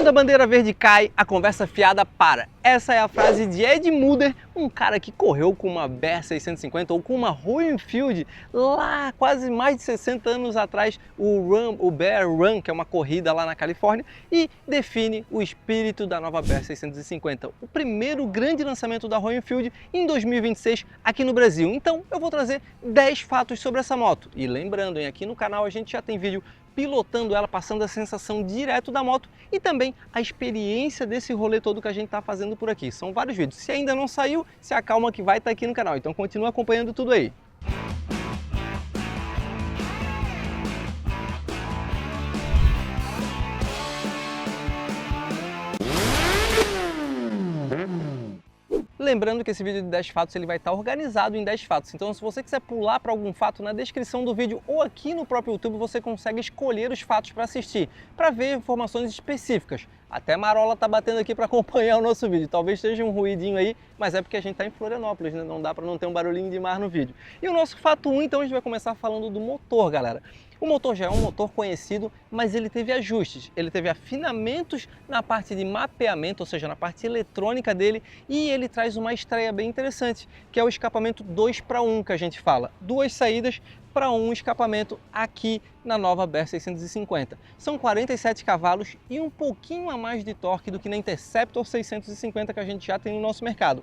Quando a bandeira verde cai, a conversa fiada para. Essa é a frase de Ed Mulder, um cara que correu com uma BR-650 ou com uma Hohenfield lá quase mais de 60 anos atrás, o Bear Run, que é uma corrida lá na Califórnia, e define o espírito da nova BR-650, o primeiro grande lançamento da Hohenfield em 2026 aqui no Brasil. Então eu vou trazer 10 fatos sobre essa moto. E lembrando, hein, aqui no canal a gente já tem vídeo pilotando ela, passando a sensação direto da moto e também a experiência desse rolê todo que a gente está fazendo por aqui. São vários vídeos. Se ainda não saiu, se acalma que vai estar aqui no canal. Então continua acompanhando tudo aí. Lembrando que esse vídeo de 10 fatos ele vai estar organizado em 10 fatos, então se você quiser pular para algum fato, na descrição do vídeo ou aqui no próprio YouTube você consegue escolher os fatos para assistir, para ver informações específicas. Até Marola tá batendo aqui para acompanhar o nosso vídeo, talvez esteja um ruidinho aí, mas é porque a gente está em Florianópolis, né? Não dá para não ter um barulhinho de mar no vídeo. E o nosso fato 1, então a gente vai começar falando do motor, galera. O motor já é um motor conhecido, mas ele teve ajustes, ele teve afinamentos na parte de mapeamento, ou seja, na parte eletrônica dele, e ele traz uma estreia bem interessante, que é o escapamento 2-para-1 que a gente fala. Duas saídas para um escapamento aqui na nova BR-650. São 47 cavalos e um pouquinho a mais de torque do que na Interceptor 650 que a gente já tem no nosso mercado.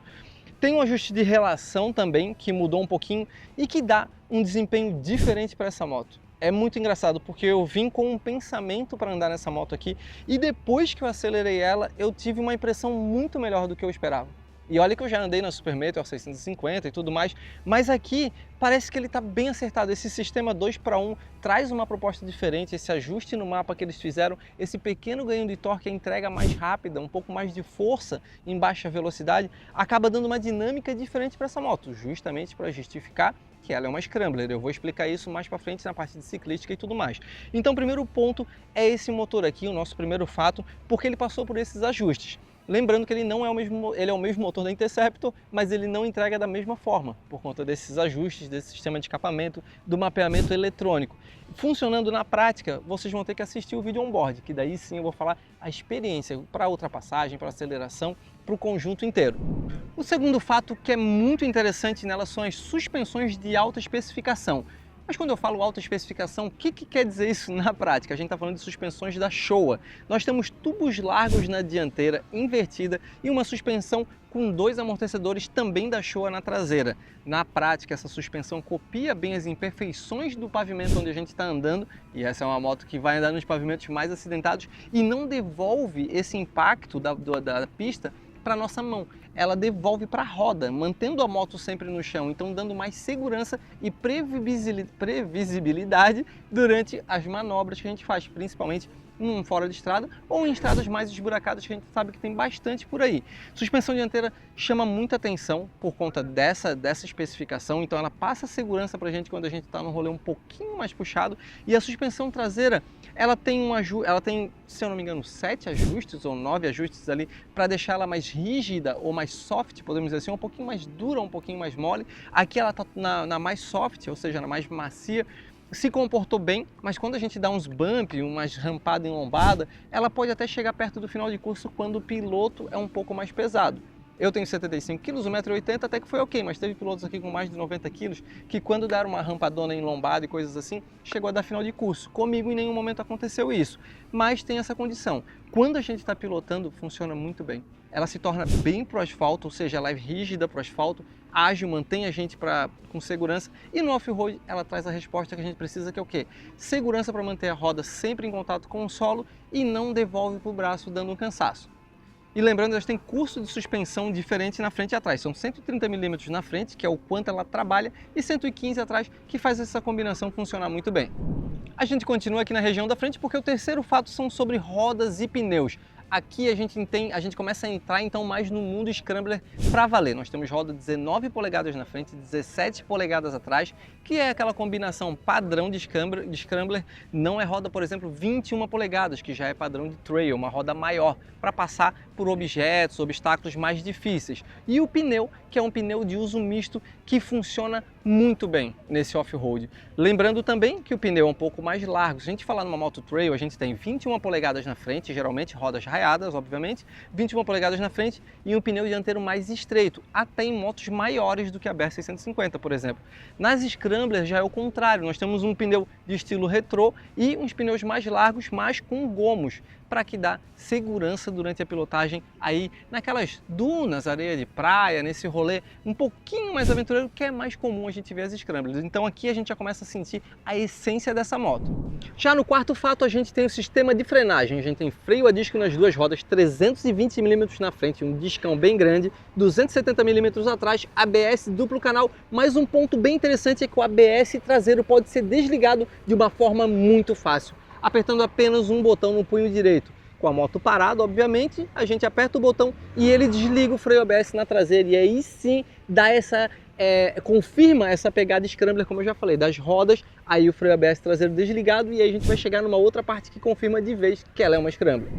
Tem um ajuste de relação também, que mudou um pouquinho e que dá um desempenho diferente para essa moto. É muito engraçado porque eu vim com um pensamento para andar nessa moto aqui e depois que eu acelerei ela, eu tive uma impressão muito melhor do que eu esperava. E olha que eu já andei na Super Meteor 650 e tudo mais, mas aqui parece que ele está bem acertado. Esse sistema 2-para-1 traz uma proposta diferente, esse ajuste no mapa que eles fizeram, esse pequeno ganho de torque, a entrega mais rápida, um pouco mais de força em baixa velocidade, acaba dando uma dinâmica diferente para essa moto, justamente para justificar que ela é uma Scrambler. Eu vou explicar isso mais para frente na parte de ciclística e tudo mais. Então o primeiro ponto é esse motor aqui, o nosso primeiro fato, porque ele passou por esses ajustes. Lembrando que ele não é o mesmo, ele é o mesmo motor da Interceptor, mas ele não entrega da mesma forma, por conta desses ajustes, desse sistema de escapamento, do mapeamento eletrônico. Funcionando na prática, vocês vão ter que assistir o vídeo on-board, que daí sim eu vou falar a experiência para ultrapassagem, para aceleração, para o conjunto inteiro. O segundo fato que é muito interessante nela são as suspensões de alta especificação. Mas quando eu falo alta especificação, o que quer dizer isso na prática? A gente está falando de suspensões da Showa. Nós temos tubos largos na dianteira, invertida, e uma suspensão com 2 amortecedores também da Showa na traseira. Na prática, essa suspensão copia bem as imperfeições do pavimento onde a gente está andando, e essa é uma moto que vai andar nos pavimentos mais acidentados, e não devolve esse impacto da pista para a nossa mão. Ela devolve para a roda, mantendo a moto sempre no chão, então dando mais segurança e previsibilidade durante as manobras que a gente faz, principalmente fora de estrada ou em estradas mais esburacadas que a gente sabe que tem bastante por aí. Suspensão dianteira chama muita atenção por conta dessa especificação, então ela passa segurança para a gente quando a gente está num rolê um pouquinho mais puxado, e a suspensão traseira ela tem, se eu não me engano, 7 ajustes ou 9 ajustes ali para deixar ela mais rígida ou mais soft, podemos dizer assim, um pouquinho mais dura, um pouquinho mais mole. Aqui ela está na mais soft, ou seja, na mais macia. Se comportou bem, mas quando a gente dá uns bump, umas rampadas em lombada, ela pode até chegar perto do final de curso quando o piloto é um pouco mais pesado. Eu tenho 75 kg, 1,80 m até que foi ok, mas teve pilotos aqui com mais de 90 kg que quando deram uma rampadona em lombada e coisas assim, chegou a dar final de curso. Comigo em nenhum momento aconteceu isso, mas tem essa condição. Quando a gente está pilotando, funciona muito bem. Ela se torna bem pro asfalto, ou seja, ela é rígida pro asfalto, ágil, mantém a gente com segurança, e no off-road ela traz a resposta que a gente precisa, que é o quê? Segurança para manter a roda sempre em contato com o solo e não devolve para o braço dando um cansaço. E lembrando, elas têm curso de suspensão diferente na frente e atrás. São 130 mm na frente, que é o quanto ela trabalha, e 115 atrás, que faz essa combinação funcionar muito bem. A gente continua aqui na região da frente porque o terceiro fato são sobre rodas e pneus. Aqui a gente começa a entrar então mais no mundo Scrambler para valer. Nós temos roda 19 polegadas na frente, 17 polegadas atrás, que é aquela combinação padrão de Scrambler. Não é roda, por exemplo, 21 polegadas, que já é padrão de trail, uma roda maior, para passar por objetos, obstáculos mais difíceis. E o pneu, que é um pneu de uso misto, que funciona muito bem nesse off-road. Lembrando também que o pneu é um pouco mais largo. Se a gente falar numa moto trail, a gente tem 21 polegadas na frente, geralmente rodas raiadas, obviamente, 21 polegadas na frente e um pneu dianteiro mais estreito, até em motos maiores do que a BR-650, por exemplo. Nas Scramblers já é o contrário, nós temos um pneu de estilo retrô e uns pneus mais largos, mas com gomos, para que dá segurança durante a pilotagem aí naquelas dunas, areia de praia, nesse rolê um pouquinho mais aventureiro, que é mais comum a gente ver as Scramblers. Então aqui a gente já começa a sentir a essência dessa moto. Já no quarto fato, a gente tem o sistema de frenagem. A gente tem freio a disco nas duas rodas, 320 mm na frente, um discão bem grande, 270 mm atrás, ABS duplo canal, mas um ponto bem interessante é que o ABS traseiro pode ser desligado de uma forma muito fácil, apertando apenas um botão no punho direito. Com a moto parada, obviamente, a gente aperta o botão e ele desliga o freio ABS na traseira, e aí sim dá essa confirma essa pegada Scrambler, como eu já falei, das rodas, aí o freio ABS traseiro desligado, e aí a gente vai chegar numa outra parte que confirma de vez que ela é uma Scrambler.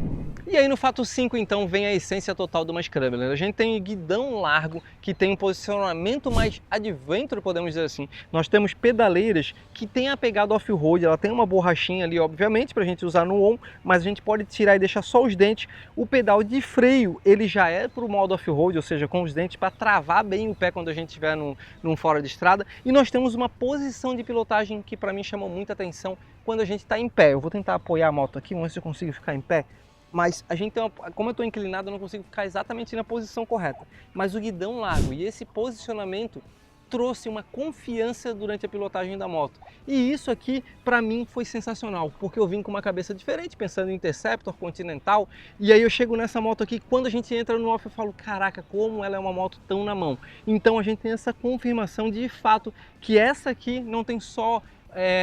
E aí no fato 5 então vem a essência total de uma Scrambler. A gente tem um guidão largo que tem um posicionamento mais adventure, podemos dizer assim. Nós temos pedaleiras que tem a pegada off-road, ela tem uma borrachinha ali, obviamente, para a gente usar no on, mas a gente pode tirar e deixar só os dentes. O pedal de freio, ele já é para o modo off-road, ou seja, com os dentes para travar bem o pé quando a gente estiver num fora de estrada. E nós temos uma posição de pilotagem que para mim chamou muita atenção quando a gente está em pé. Eu vou tentar apoiar a moto aqui, vamos ver se eu consigo ficar em pé. Mas a gente tem como eu estou inclinado, eu não consigo ficar exatamente na posição correta. Mas o guidão largo e esse posicionamento trouxe uma confiança durante a pilotagem da moto. E isso aqui, para mim, foi sensacional, porque eu vim com uma cabeça diferente, pensando em Interceptor, Continental, e aí eu chego nessa moto aqui, quando a gente entra no off, eu falo, caraca, como ela é uma moto tão na mão. Então a gente tem essa confirmação de fato que essa aqui não tem só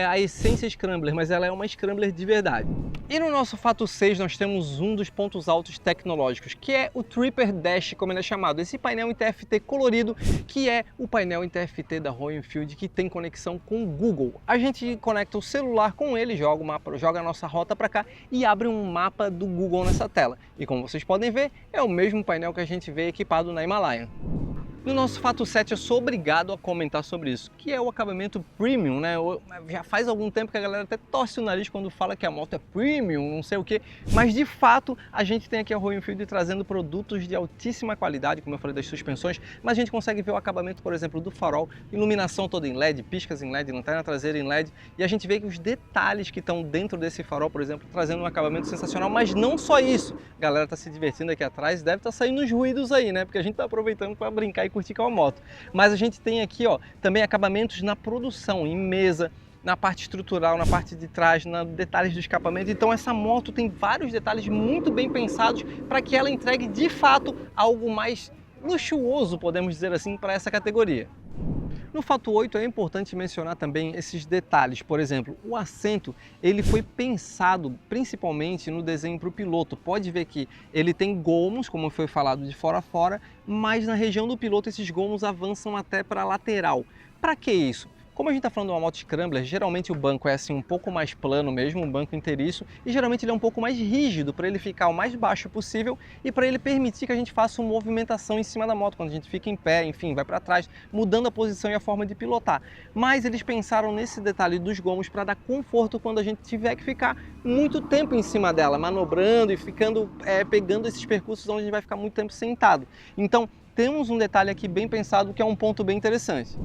a essência Scrambler, mas ela é uma Scrambler de verdade. E no nosso fato 6 nós temos um dos pontos altos tecnológicos, que é o Tripper Dash, como ele é chamado, esse painel em TFT colorido, que é o painel em TFT da Royal Enfield, que tem conexão com o Google. A gente conecta o celular com ele, joga o mapa, joga a nossa rota para cá e abre um mapa do Google nessa tela. E como vocês podem ver, é o mesmo painel que a gente vê equipado na Himalayan. No nosso fato 7 eu sou obrigado a comentar sobre isso, que é o acabamento premium, né? Já faz algum tempo que a galera até torce o nariz quando fala que a moto é premium, não sei o que, mas de fato a gente tem aqui a Royal Enfield trazendo produtos de altíssima qualidade, como eu falei das suspensões, mas a gente consegue ver o acabamento, por exemplo, do farol, iluminação toda em LED, piscas em LED, lanterna traseira em LED, e a gente vê que os detalhes que estão dentro desse farol, por exemplo, trazendo um acabamento sensacional, mas não só isso, a galera está se divertindo aqui atrás, deve estar saindo os ruídos aí, né? Porque a gente está aproveitando para brincar e curtir com a moto. Mas a gente tem aqui, ó, também acabamentos na produção, em mesa, na parte estrutural, na parte de trás, nos detalhes do escapamento. Então essa moto tem vários detalhes muito bem pensados para que ela entregue de fato algo mais luxuoso, podemos dizer assim, para essa categoria. No fato 8 é importante mencionar também esses detalhes, por exemplo, o assento ele foi pensado principalmente no desenho para o piloto. Pode ver que ele tem gomos, como foi falado, de fora a fora, mas na região do piloto esses gomos avançam até para a lateral. Para que isso? Como a gente está falando de uma moto Scrambler, geralmente o banco é assim um pouco mais plano mesmo, um banco inteiriço, e geralmente ele é um pouco mais rígido para ele ficar o mais baixo possível e para ele permitir que a gente faça uma movimentação em cima da moto, quando a gente fica em pé, enfim, vai para trás, mudando a posição e a forma de pilotar. Mas eles pensaram nesse detalhe dos gomos para dar conforto quando a gente tiver que ficar muito tempo em cima dela, manobrando e ficando, pegando esses percursos onde a gente vai ficar muito tempo sentado. Então, temos um detalhe aqui bem pensado que é um ponto bem interessante.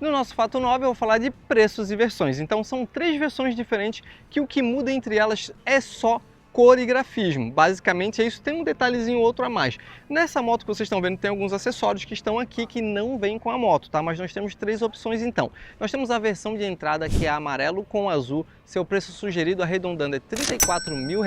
No nosso fato 9 eu vou falar de preços e versões. Então são 3 versões diferentes que o que muda entre elas é só cor e grafismo. Basicamente é isso, tem um detalhezinho outro a mais. Nessa moto que vocês estão vendo tem alguns acessórios que estão aqui que não vêm com a moto, tá? Mas nós temos 3 opções então. Nós temos a versão de entrada que é amarelo com azul, seu preço sugerido arredondando é R$34 mil.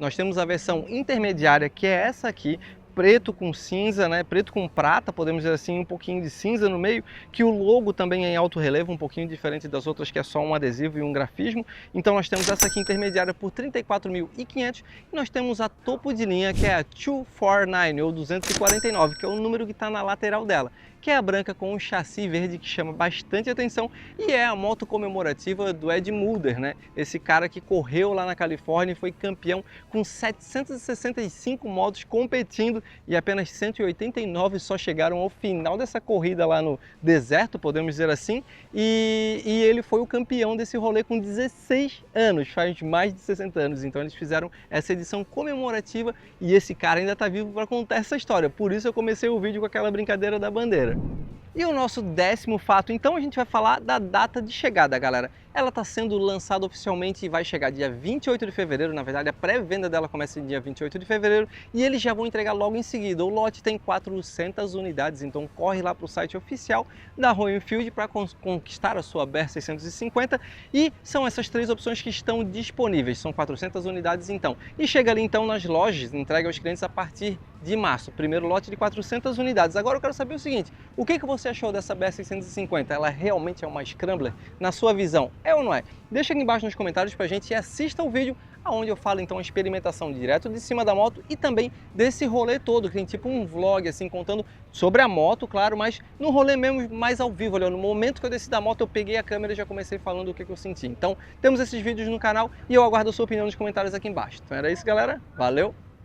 Nós temos a versão intermediária que é essa aqui, preto com cinza, né? Preto com prata, podemos dizer assim, um pouquinho de cinza no meio, que o logo também é em alto relevo, um pouquinho diferente das outras que é só um adesivo e um grafismo. Então nós temos essa aqui intermediária por R$34.500 e nós temos a topo de linha que é a 249 ou 249, que é o número que está na lateral dela. que é a branca com um chassi verde que chama bastante atenção e é a moto comemorativa do Ed Mulder, né? Esse cara que correu lá na Califórnia e foi campeão com 765 motos competindo e apenas 189 só chegaram ao final dessa corrida lá no deserto, podemos dizer assim, e ele foi o campeão desse rolê com 16 anos, faz mais de 60 anos, então eles fizeram essa edição comemorativa e esse cara ainda está vivo para contar essa história, por isso eu comecei o vídeo com aquela brincadeira da bandeira. E o nosso 10º fato, então, a gente vai falar da data de chegada, galera. Ela está sendo lançada oficialmente e vai chegar dia 28 de fevereiro, na verdade a pré-venda dela começa dia 28 de fevereiro e eles já vão entregar logo em seguida. O lote tem 400 unidades, então corre lá para o site oficial da Royal Enfield para conquistar a sua BR 650 e são essas 3 opções que estão disponíveis, são 400 unidades então. E chega ali então nas lojas, entrega aos clientes a partir de março, primeiro lote de 400 unidades. Agora eu quero saber o seguinte, o que você achou dessa BR 650? Ela realmente é uma Scrambler? Na sua visão, é ou não é? Deixa aqui embaixo nos comentários pra gente e assista o vídeo onde eu falo então a experimentação direto de cima da moto e também desse rolê todo, que tem tipo um vlog assim contando sobre a moto, claro, mas no rolê mesmo mais ao vivo, olha, no momento que eu desci da moto eu peguei a câmera e já comecei falando o que eu senti. Então temos esses vídeos no canal e eu aguardo a sua opinião nos comentários aqui embaixo. Então era isso, galera, valeu!